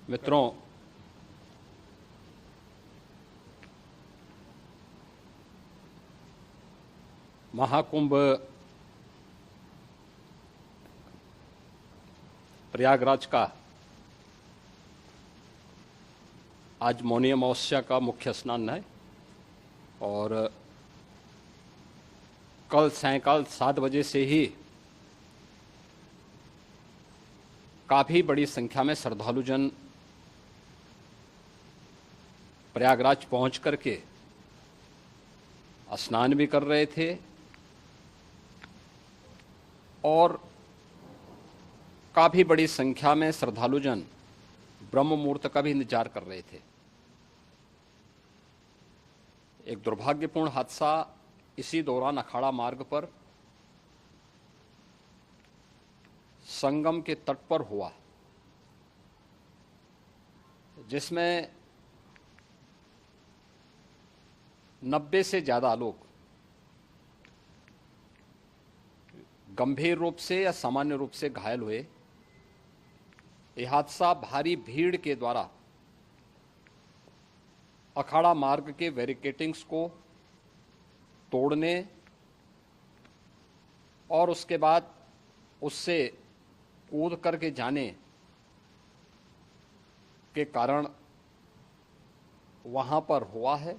मित्रों, महाकुंभ प्रयागराज का आज मौनी अमावस्या का मुख्य स्नान है और कल सायंकाल 7 बजे से ही काफ़ी बड़ी संख्या में श्रद्धालुजन प्रयागराज पहुंच करके स्नान भी कर रहे थे और काफ़ी बड़ी संख्या में श्रद्धालुजन ब्रह्म मुहूर्त का भी इंतजार कर रहे थे। एक दुर्भाग्यपूर्ण हादसा इसी दौरान अखाड़ा मार्ग पर संगम के तट पर हुआ, जिसमें 90 से ज़्यादा लोग गंभीर रूप से या सामान्य रूप से घायल हुए। यह हादसा भारी भीड़ के द्वारा अखाड़ा मार्ग के बैरिकेडिंग्स को तोड़ने और उसके बाद उससे कूद करके जाने के कारण वहां पर हुआ है,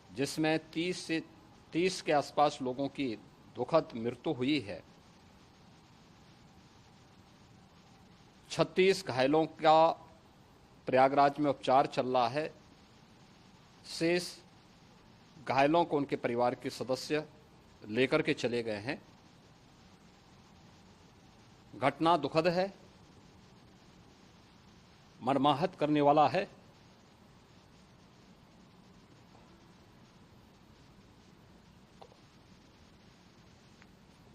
जिसमें 30 के आसपास लोगों की दुखद मृत्यु हुई है। 36 घायलों का प्रयागराज में उपचार चल रहा है। शेष घायलों को उनके परिवार के सदस्य लेकर के चले गए हैं। घटना दुखद है, मर्माहत करने वाला है।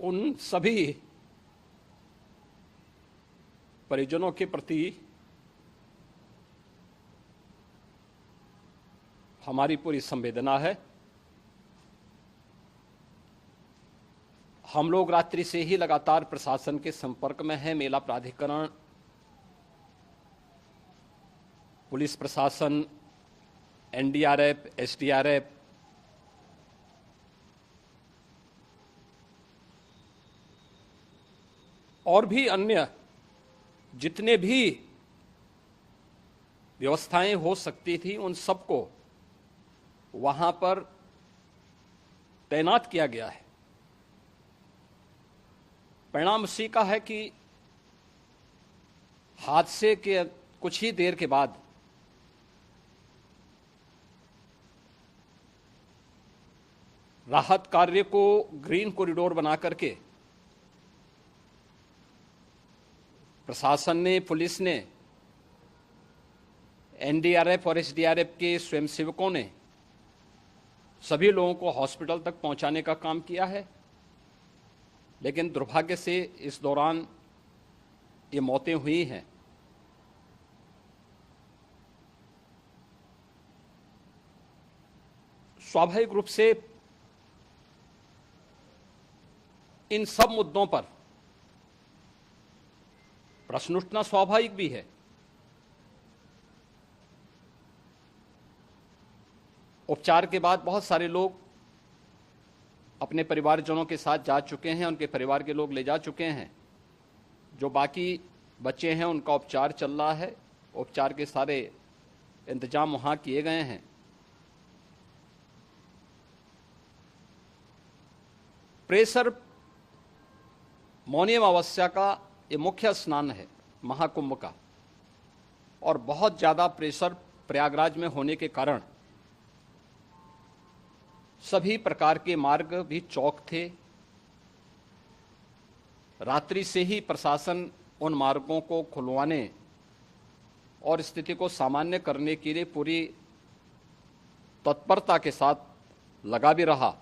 उन सभी परिजनों के प्रति हमारी पूरी संवेदना है। हम लोग रात्रि से ही लगातार प्रशासन के संपर्क में हैं। मेला प्राधिकरण, पुलिस प्रशासन, एनडीआरएफ, एसडीआरएफ, और भी अन्य जितने भी व्यवस्थाएं हो सकती थी उन सबको वहां पर तैनात किया गया है। परिणाम उसी का है कि हादसे के कुछ ही देर के बाद राहत कार्य को ग्रीन कॉरिडोर बना करके प्रशासन ने, पुलिस ने, एनडीआरएफ और एसडीआरएफ के स्वयंसेवकों ने सभी लोगों को हॉस्पिटल तक पहुंचाने का काम किया है। लेकिन दुर्भाग्य से इस दौरान ये मौतें हुई हैं। स्वाभाविक रूप से इन सब मुद्दों पर प्रश्न उठना स्वाभाविक भी है। उपचार के बाद बहुत सारे लोग अपने परिवारजनों के साथ जा चुके हैं, उनके परिवार के लोग ले जा चुके हैं। जो बाकी बच्चे हैं उनका उपचार चल रहा है। उपचार के सारे इंतजाम वहां किए गए हैं। प्रेशर मौनी अमावस्या का ये मुख्य स्नान है महाकुंभ का, और बहुत ज़्यादा प्रेशर प्रयागराज में होने के कारण सभी प्रकार के मार्ग भी चौक थे। रात्रि से ही प्रशासन उन मार्गों को खुलवाने और स्थिति को सामान्य करने के लिए पूरी तत्परता के साथ लगा भी रहा।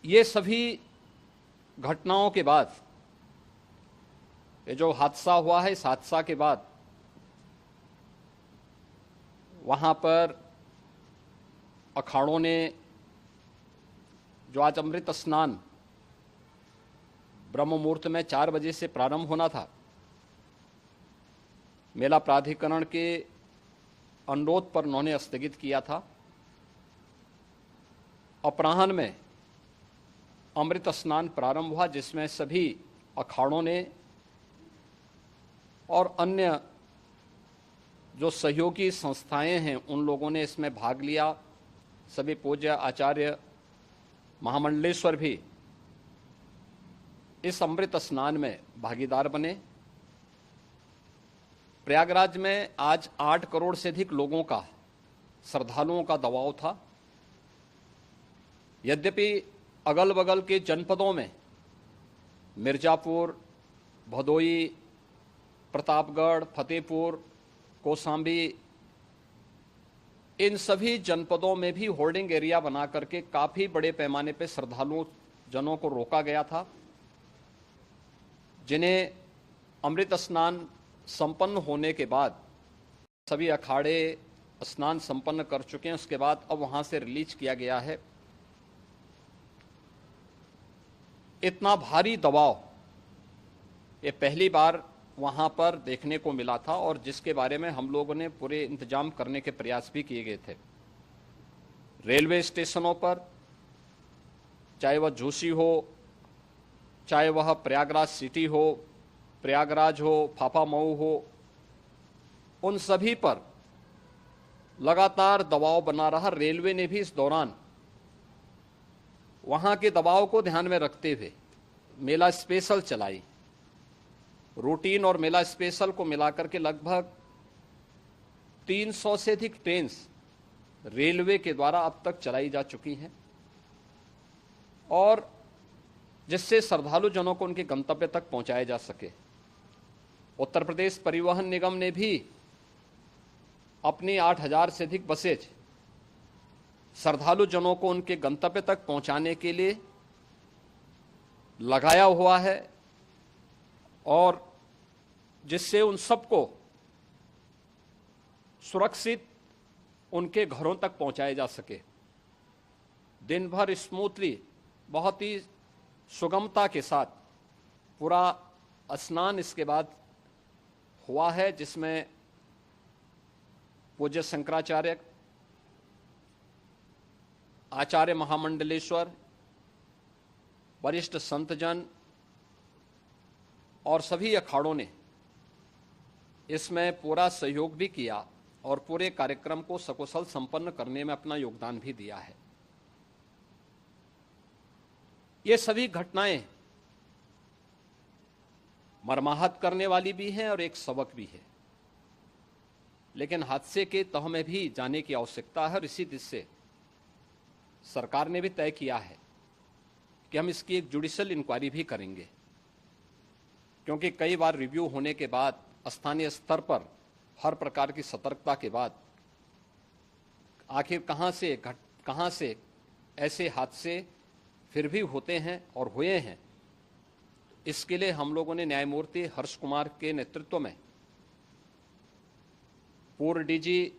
ये सभी घटनाओं के बाद, ये जो हादसा हुआ है, इस हादसा के बाद वहाँ पर अखाड़ों ने जो आज अमृत स्नान ब्रह्म मुहूर्त में 4 बजे से प्रारंभ होना था। मेला प्राधिकरण के अनुरोध पर उन्होंने स्थगित किया था। अपराह्न में अमृत स्नान प्रारंभ हुआ, जिसमें सभी अखाड़ों ने और अन्य जो सहयोगी संस्थाएं हैं उन लोगों ने इसमें भाग लिया। सभी पूज्य आचार्य महामंडलेश्वर भी इस अमृत स्नान में भागीदार बने। प्रयागराज में आज 8 करोड़ से अधिक लोगों का, श्रद्धालुओं का दबाव था। यद्यपि अगल बगल के जनपदों में मिर्जापुर, भदोई, प्रतापगढ़, फतेहपुर, कौशाम्बी, इन सभी जनपदों में भी होर्डिंग एरिया बना करके काफी बड़े पैमाने पर श्रद्धालुओं जनों को रोका गया था, जिन्हें अमृत स्नान संपन्न होने के बाद सभी अखाड़े स्नान संपन्न कर चुके हैं। उसके बाद अब वहां से रिलीज किया गया है। इतना भारी दबाव ये पहली बार वहां पर देखने को मिला था, और जिसके बारे में हम लोगों ने पूरे इंतजाम करने के प्रयास भी किए गए थे। रेलवे स्टेशनों पर, चाहे वह झूसी हो, चाहे वह प्रयागराज सिटी हो, प्रयागराज हो, फाफामऊ हो, उन सभी पर लगातार दबाव बना रहा। रेलवे ने भी इस दौरान वहां के दबाव को ध्यान में रखते हुए मेला स्पेशल चलाई। रूटीन और मेला स्पेशल को मिलाकर के लगभग 300 से अधिक ट्रेन रेलवे के द्वारा अब तक चलाई जा चुकी हैं, और जिससे श्रद्धालु जनों को उनके गंतव्य तक पहुंचाया जा सके। उत्तर प्रदेश परिवहन निगम ने भी अपनी 8000 से अधिक बसेज श्रद्धालु जनों को उनके गंतव्य तक पहुंचाने के लिए लगाया हुआ है, और जिससे उन सबको सुरक्षित उनके घरों तक पहुंचाया जा सके। दिन भर स्मूथली, बहुत ही सुगमता के साथ पूरा स्नान इसके बाद हुआ है, जिसमें पूज्य शंकराचार्य, आचार्य महामंडलेश्वर, वरिष्ठ संतजन और सभी अखाड़ों ने इसमें पूरा सहयोग भी किया और पूरे कार्यक्रम को सकुशल संपन्न करने में अपना योगदान भी दिया है। ये सभी घटनाएं मर्माहत करने वाली भी हैं और एक सबक भी है, लेकिन हादसे के तह में भी जाने की आवश्यकता है, और इसी दिशा से सरकार ने भी तय किया है कि हम इसकी एक जुडिशियल इंक्वायरी भी करेंगे, क्योंकि कई बार रिव्यू होने के बाद स्थानीय स्तर पर हर प्रकार की सतर्कता के बाद आखिर कहां से ऐसे हादसे फिर भी होते हैं और हुए हैं। इसके लिए हम लोगों ने न्यायमूर्ति हर्ष कुमार के नेतृत्व में पूर्व डीजी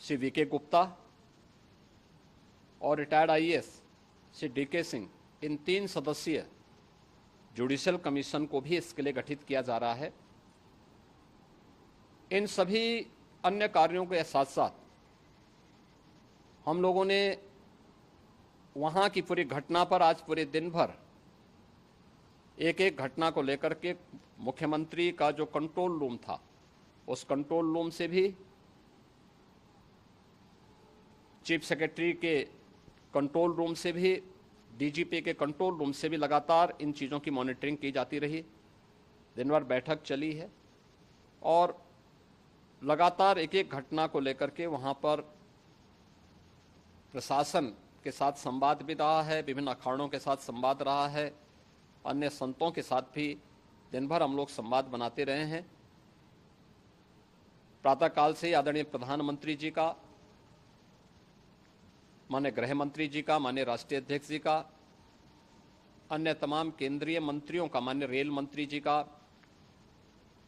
श्री वीके गुप्ता और retired IAS Shri DK Singh, इन 3 सदस्यीय जुडिशियल कमीशन को भी इसके लिए गठित किया जा रहा है। इन सभी अन्य कार्यों के साथ साथ हम लोगों ने वहां की पूरी घटना पर आज पूरे दिन भर एक एक घटना को लेकर के मुख्यमंत्री का जो कंट्रोल रूम था, उस कंट्रोल रूम से भी, चीफ सेक्रेटरी के कंट्रोल रूम से भी, डीजीपी के कंट्रोल रूम से भी लगातार इन चीज़ों की मॉनिटरिंग की जाती रही। दिन भर बैठक चली है और लगातार एक एक घटना को लेकर के वहाँ पर प्रशासन के साथ संवाद भी रहा है, विभिन्न अखाड़ों के साथ संवाद रहा है, अन्य संतों के साथ भी दिन भर हम लोग संवाद बनाते रहे हैं। प्रातःकाल से आदरणीय प्रधानमंत्री जी का, माननीय गृह मंत्री जी का, माननीय राष्ट्रीय अध्यक्ष जी का, अन्य तमाम केंद्रीय मंत्रियों का, माननीय रेल मंत्री जी का,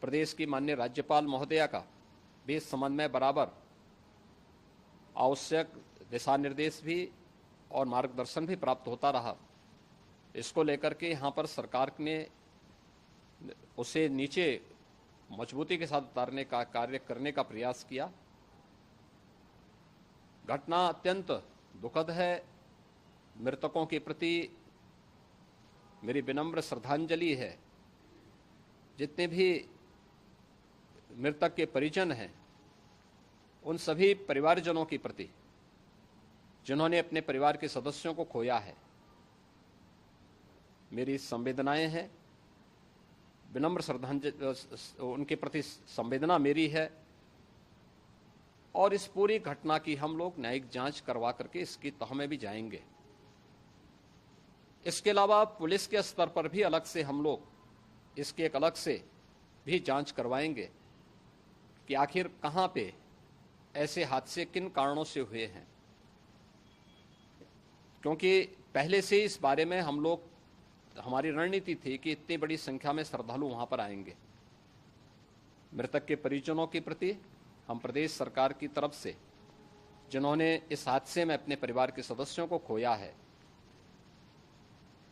प्रदेश की माननीय राज्यपाल महोदया का भी इस संबंध में बराबर आवश्यक दिशा निर्देश भी और मार्गदर्शन भी प्राप्त होता रहा। इसको लेकर के यहाँ पर सरकार ने उसे नीचे मजबूती के साथ उतारने का कार्य करने का प्रयास किया। घटना अत्यंत दुखद है। मृतकों के प्रति मेरी विनम्र श्रद्धांजलि है। जितने भी मृतक के परिजन हैं, उन सभी परिवारजनों के प्रति जिन्होंने अपने परिवार के सदस्यों को खोया है, मेरी संवेदनाएं हैं। विनम्र श्रद्धांजलि उनके प्रति संवेदना मेरी है। और इस पूरी घटना की हम लोग न्यायिक जांच करवा करके इसकी तह में भी जाएंगे। इसके अलावा पुलिस के स्तर पर भी अलग से हम लोग इसके एक अलग से भी जांच करवाएंगे कि आखिर कहां पे ऐसे हादसे किन कारणों से हुए हैं, क्योंकि पहले से इस बारे में हम लोग, हमारी रणनीति थी कि इतनी बड़ी संख्या में श्रद्धालु वहां पर आएंगे। मृतक के परिजनों के प्रति हम प्रदेश सरकार की तरफ से, जिन्होंने इस हादसे में अपने परिवार के सदस्यों को खोया है,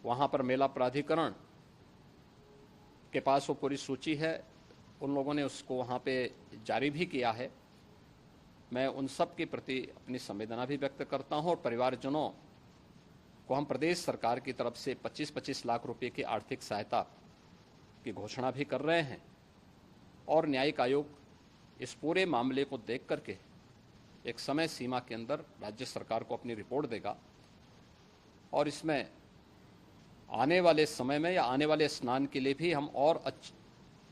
वहां पर मेला प्राधिकरण के पास वो पूरी सूची है, उन लोगों ने उसको वहां पे जारी भी किया है। मैं उन सब के प्रति अपनी संवेदना भी व्यक्त करता हूं और परिवारजनों को हम प्रदेश सरकार की तरफ से 25-25 लाख रुपए की आर्थिक सहायता की घोषणा भी कर रहे हैं। और न्यायिक आयोग इस पूरे मामले को देख करके एक समय सीमा के अंदर राज्य सरकार को अपनी रिपोर्ट देगा और इसमें आने वाले समय में या आने वाले स्नान के लिए भी हम और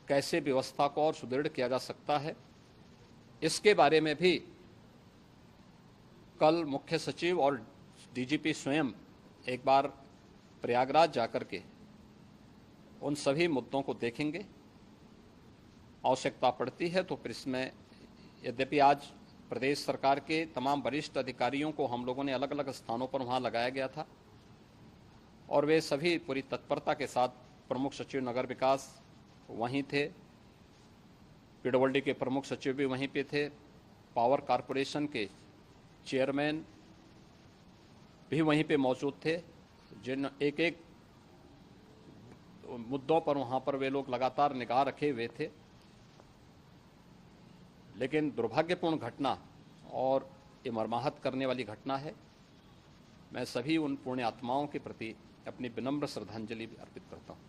कैसे व्यवस्था को और सुदृढ़ किया जा सकता है, इसके बारे में भी कल मुख्य सचिव और डीजीपी स्वयं एक बार प्रयागराज जाकर के उन सभी मुद्दों को देखेंगे। आवश्यकता पड़ती है तो फिर इसमें, यद्यपि आज प्रदेश सरकार के तमाम वरिष्ठ अधिकारियों को हम लोगों ने अलग अलग स्थानों पर वहां लगाया गया था और वे सभी पूरी तत्परता के साथ, प्रमुख सचिव नगर विकास वहीं थे, पीडब्ल्यूडी के प्रमुख सचिव भी वहीं पे थे, पावर कॉरपोरेशन के चेयरमैन भी वहीं पे मौजूद थे, जिन एक एक मुद्दों पर वहां पर वे लोग लगातार निगाह रखे हुए थे। लेकिन दुर्भाग्यपूर्ण घटना और ये मर्माहत करने वाली घटना है। मैं सभी उन पुण्य आत्माओं के प्रति अपनी विनम्र श्रद्धांजलि अर्पित करता हूँ।